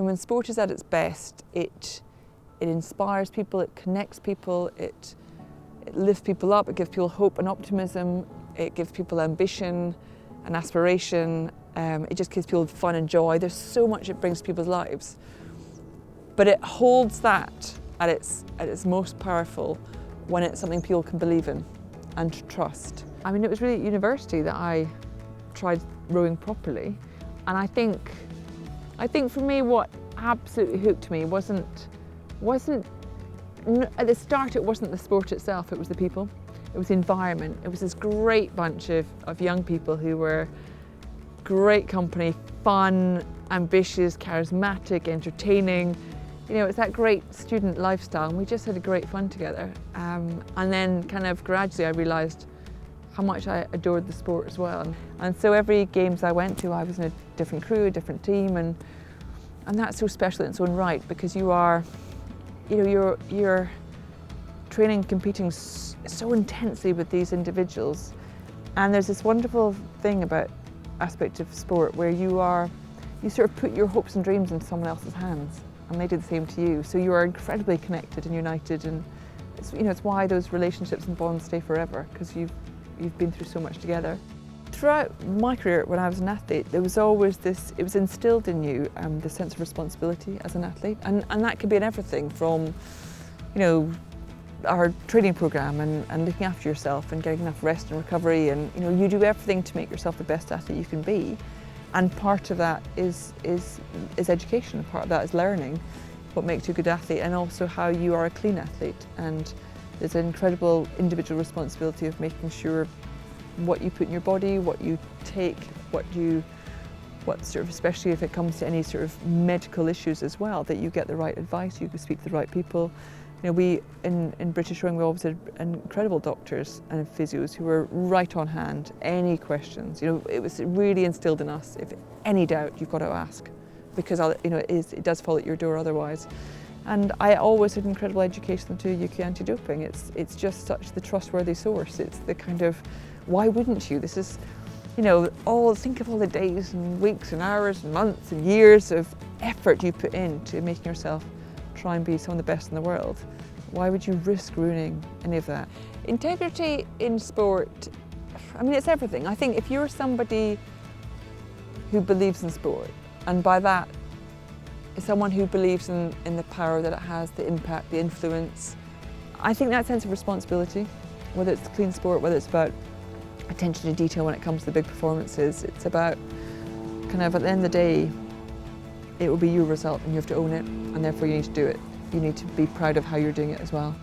when sport is at its best, it inspires people, it connects people, it lifts people up, it gives people hope and optimism, it gives people ambition and aspiration, it just gives people fun and joy. There's so much it brings to people's lives. But it holds that at its most powerful when it's something people can believe in and trust. I mean, it was really at university that I tried rowing properly, and I think for me what absolutely hooked me wasn't at the start, it wasn't the sport itself, it was the people. It was the environment. It was this great bunch of young people who were great company, fun, ambitious, charismatic, entertaining. It's that great student lifestyle, and we just had a great fun together. And then kind of gradually I realised how much I adored the sport as well. And so every games I went to, I was in a different crew, a different team, and that's so special in its own right, because you're training, competing so intensely with these individuals. And there's this wonderful thing about aspect of sport where you sort of put your hopes and dreams into someone else's hands, and they do the same to you. So you are incredibly connected and united, and it's why those relationships and bonds stay forever, because you've been through so much together. Throughout my career, when I was an athlete, there was always it was instilled in you, the sense of responsibility as an athlete, and that could be in everything from, our training program and looking after yourself and getting enough rest and recovery, and you do everything to make yourself the best athlete you can be. And part of that is education, part of that is learning what makes you a good athlete, and also how you are a clean athlete. And there's an incredible individual responsibility of making sure what you put in your body, what you take, especially if it comes to any sort of medical issues as well, that you get the right advice, you can speak to the right people. We in British rowing, we always had incredible doctors and physios who were right on hand. Any questions, it was really instilled in us. If any doubt, you've got to ask, because it does fall at your door otherwise. And I always had incredible education to UK anti-doping. It's just such the trustworthy source. It's the kind of, why wouldn't you? This is, think of all the days and weeks and hours and months and years of effort you put into making yourself try and be some of the best in the world. Why would you risk ruining any of that? Integrity in sport, it's everything. I think if you're somebody who believes in sport, and by that, someone who believes in the power that it has, the impact, the influence, I think that sense of responsibility, whether it's clean sport, whether it's about attention to detail when it comes to the big performances, it's about kind of at the end of the day, it will be your result and you have to own it, and therefore you need to do it. You need to be proud of how you're doing it as well.